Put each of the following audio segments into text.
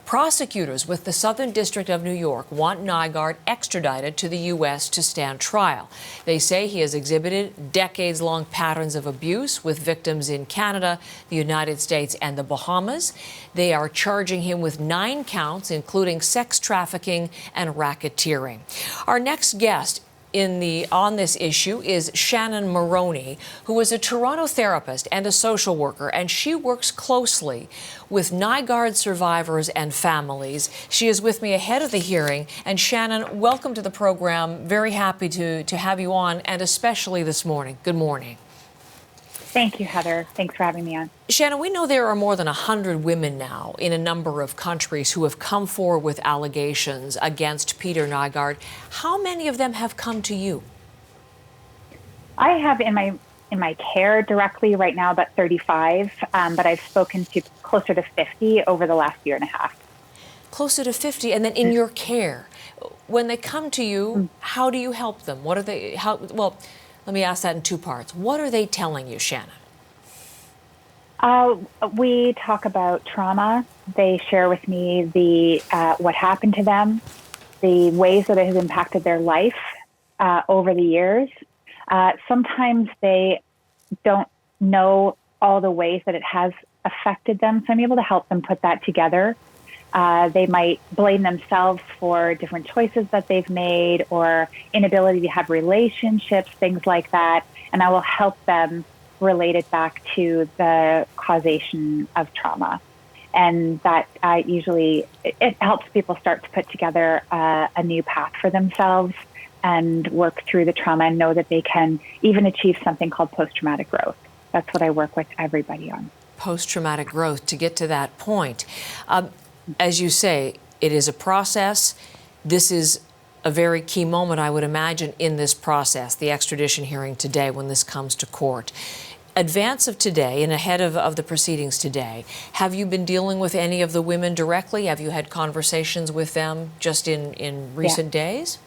Prosecutors with the Southern District of New York want Nygard extradited to the U.S. to stand trial. They say he has exhibited decades-long patterns of abuse with victims in Canada, the United States, and the Bahamas. They are charging him with 9 counts, including sex trafficking and racketeering. Our next guest on this issue is Shannon Moroney, who is a Toronto therapist and a social worker, and she works closely with Nygard survivors and families. She is with me ahead of the hearing. And Shannon, welcome to the program. Very happy to have you on, and especially this morning. Good morning. Thank you, Heather. Thanks for having me on. Shannon, we know there are more than 100 women now in a number of countries who have come forward with allegations against Peter Nygard. How many of them have come to you? I have in my care directly right now about 35, but I've spoken to closer to 50 over the last year and a half. Closer to 50, and then in your care, when they come to you, how do you help them? What are they? Let me ask that in 2 parts. What are they telling you, Shannon? We talk about trauma. They share with me what happened to them, the ways that it has impacted their life over the years. Sometimes they don't know all the ways that it has affected them, so I'm able to help them put that together. They might blame themselves for different choices that they've made or inability to have relationships, things like that. And I will help them relate it back to the causation of trauma. And that usually it helps people start to put together a new path for themselves and work through the trauma and know that they can even achieve something called post-traumatic growth. That's what I work with everybody on. Post-traumatic growth, to get to that point. As you say, it is a process. This is a very key moment, I would imagine, in this process, the extradition hearing today when this comes to court. Advance of today and ahead of the proceedings today, have you been dealing with any of the women directly? Have you had conversations with them just in recent days?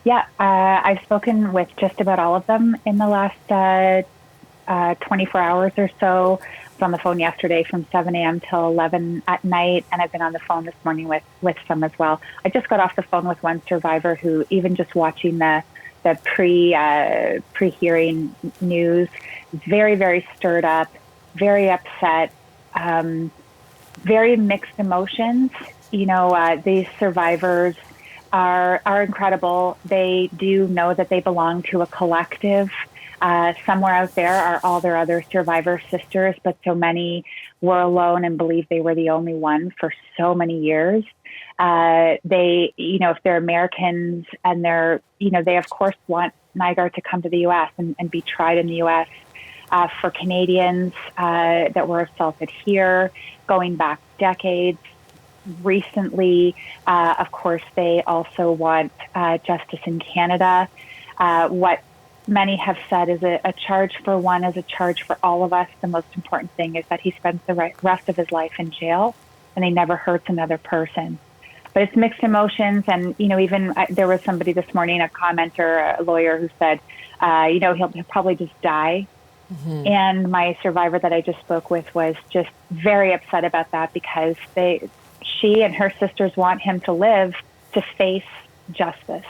Yeah, I've spoken with just about all of them in the last 24 hours or so. I was on the phone yesterday from 7 a.m. till 11 at night, and I've been on the phone this morning with some as well. I just got off the phone with one survivor who, even just watching the pre-hearing news, is very, very stirred up, very upset, very mixed emotions. You know, these survivors are incredible. They do know that they belong to a collective. Somewhere out there are all their other survivor sisters, but so many were alone and believed they were the only one for so many years. They, if they're Americans and they of course want Nygard to come to the U.S. and be tried in the U.S. For Canadians that were assaulted here, going back decades. Recently, of course, they also want justice in Canada. What many have said is a charge for one is a charge for all of us. The most important thing is that he spends the rest of his life in jail and he never hurts another person. But it's mixed emotions. And, even there was somebody this morning, a commenter, a lawyer, who said, he'll probably just die. Mm-hmm. And my survivor that I just spoke with was just very upset about that because she and her sisters want him to live to face justice.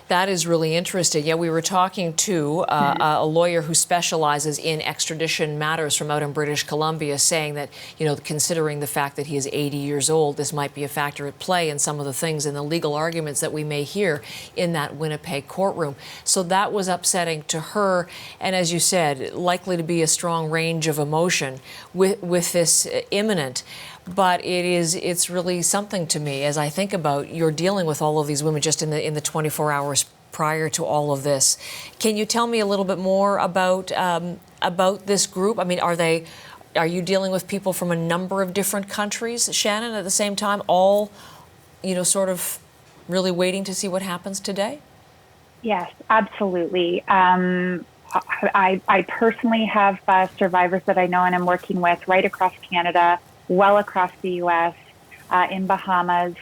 That is really interesting. Yeah, we were talking to a lawyer who specializes in extradition matters from out in British Columbia, saying that, considering the fact that he is 80 years old, this might be a factor at play in some of the things and the legal arguments that we may hear in that Winnipeg courtroom. So that was upsetting to her. And as you said, likely to be a strong range of emotion with this imminent. But it's really something to me as I think about you're dealing with all of these women just in the 24 hours prior to all of this. Can you tell me a little bit more about this group? I mean, are you dealing with people from a number of different countries, Shannon, at the same time, all, sort of really waiting to see what happens today? Yes, absolutely. I personally have survivors that I know and I'm working with right across Canada, well across the U.S., in Bahamas,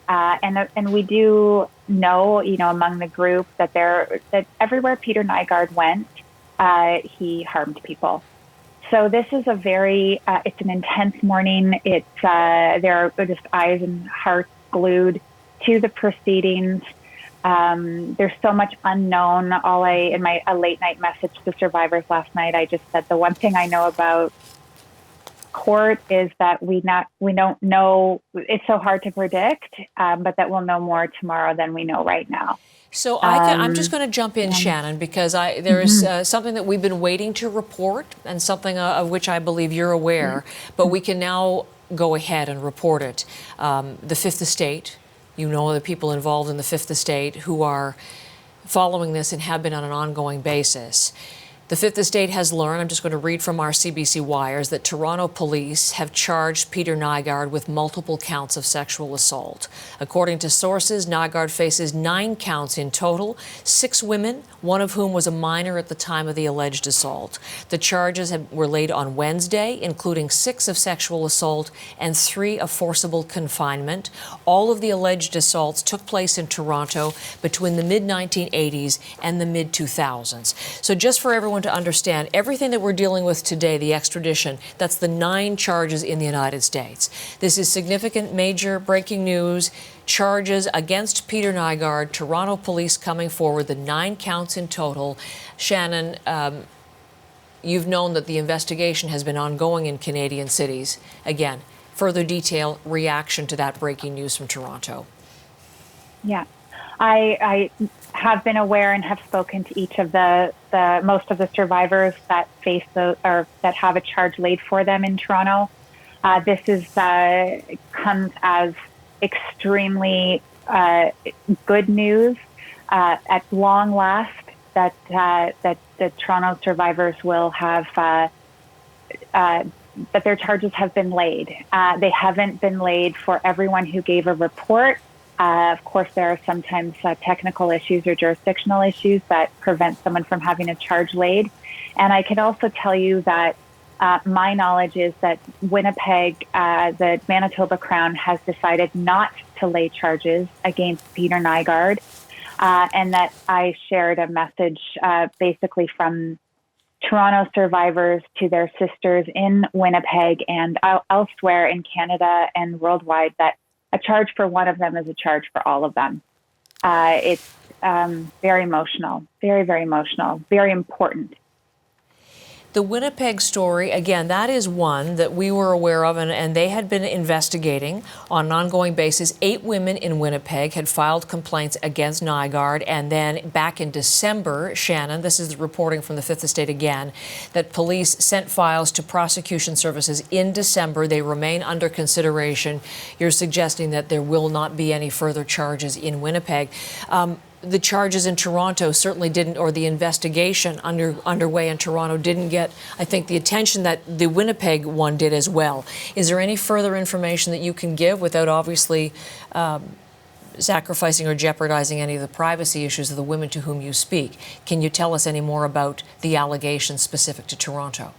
and we do know, among the group that everywhere Peter Nygard went, he harmed people. So this is a very, it's an intense morning. There are just eyes and hearts glued to the proceedings. There's so much unknown. In my late night message to survivors last night, I just said the one thing I know about court is that we don't know. It's so hard to predict, but that we'll know more tomorrow than we know right now. So I'm just going to jump in, Shannon, because there is something that we've been waiting to report and something of which I believe you're aware, but we can now go ahead and report it. The Fifth Estate, you know the people involved in the Fifth Estate who are following this and have been on an ongoing basis. The Fifth Estate has learned, I'm just going to read from our CBC wires, that Toronto police have charged Peter Nygard with multiple counts of sexual assault. According to sources, Nygard faces 9 counts in total, 6 women, one of whom was a minor at the time of the alleged assault. The charges were laid on Wednesday, including 6 of sexual assault and 3 of forcible confinement. All of the alleged assaults took place in Toronto between the mid-1980s and the mid-2000s. So just for everyone to understand, everything that we're dealing with today, the extradition, that's the 9 charges in the United States. This is significant, major breaking news. Charges against Peter Nygard, Toronto police coming forward, the 9 counts in total. Shannon, you've known that the investigation has been ongoing in Canadian cities. Again, further detail, reaction to that breaking news from Toronto. Yeah, I have been aware and have spoken to each of the most of the survivors that face or that have a charge laid for them in Toronto. This comes as extremely good news at long last that the Toronto survivors will have that their charges have been laid. They haven't been laid for everyone who gave a report. Of course, there are sometimes technical issues or jurisdictional issues that prevent someone from having a charge laid. And I can also tell you that my knowledge is that Winnipeg, the Manitoba Crown, has decided not to lay charges against Peter Nygard, and that I shared a message basically from Toronto survivors to their sisters in Winnipeg and elsewhere in Canada and worldwide that a charge for one of them is a charge for all of them. It's very emotional, very, very emotional, very important. The Winnipeg story, again, that is one that we were aware of, and they had been investigating on an ongoing basis. 8 women in Winnipeg had filed complaints against Nygard, and then back in December, Shannon, this is the reporting from the Fifth Estate again, that police sent files to prosecution services in December. They remain under consideration. You're suggesting that there will not be any further charges in Winnipeg. The charges in Toronto certainly didn't, or the investigation underway in Toronto didn't get, I think, the attention that the Winnipeg one did as well. Is there any further information that you can give without obviously sacrificing or jeopardizing any of the privacy issues of the women to whom you speak? Can you tell us any more about the allegations specific to Toronto?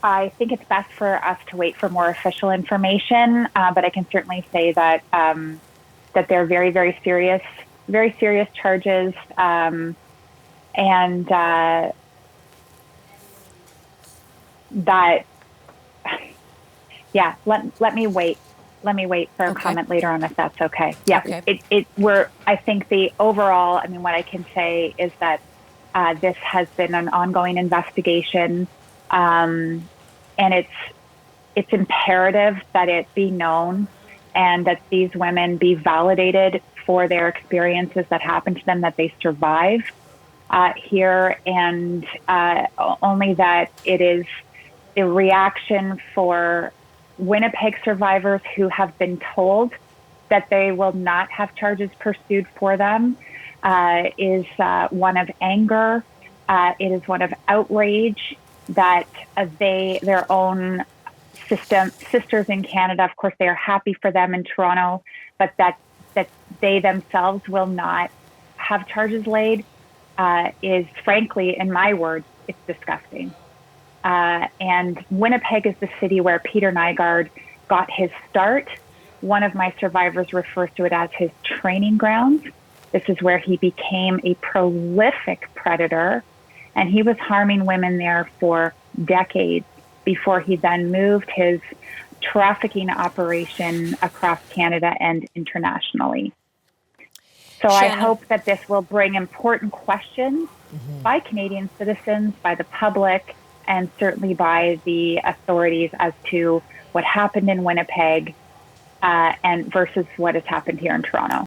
I think it's best for us to wait for more official information, but I can certainly say that that they're very, very serious charges, and that yeah. Let me wait for a comment later on if that's okay. Yeah. Okay. I think the overall. I mean, what I can say is that this has been an ongoing investigation. And it's imperative that it be known and that these women be validated for their experiences that happened to them, that they survive here, and only that it is a reaction for Winnipeg survivors who have been told that they will not have charges pursued for them is one of anger. It is one of outrage that their own sisters in Canada, of course, they are happy for them in Toronto, but that they themselves will not have charges laid is, frankly, in my words, it's disgusting. And Winnipeg is the city where Peter Nygard got his start. One of my survivors refers to it as his training grounds. This is where he became a prolific predator And he was harming women there for decades before he then moved his trafficking operation across Canada and internationally. So Shannon, I hope that this will bring important questions by Canadian citizens, by the public, and certainly by the authorities as to what happened in Winnipeg and versus what has happened here in Toronto.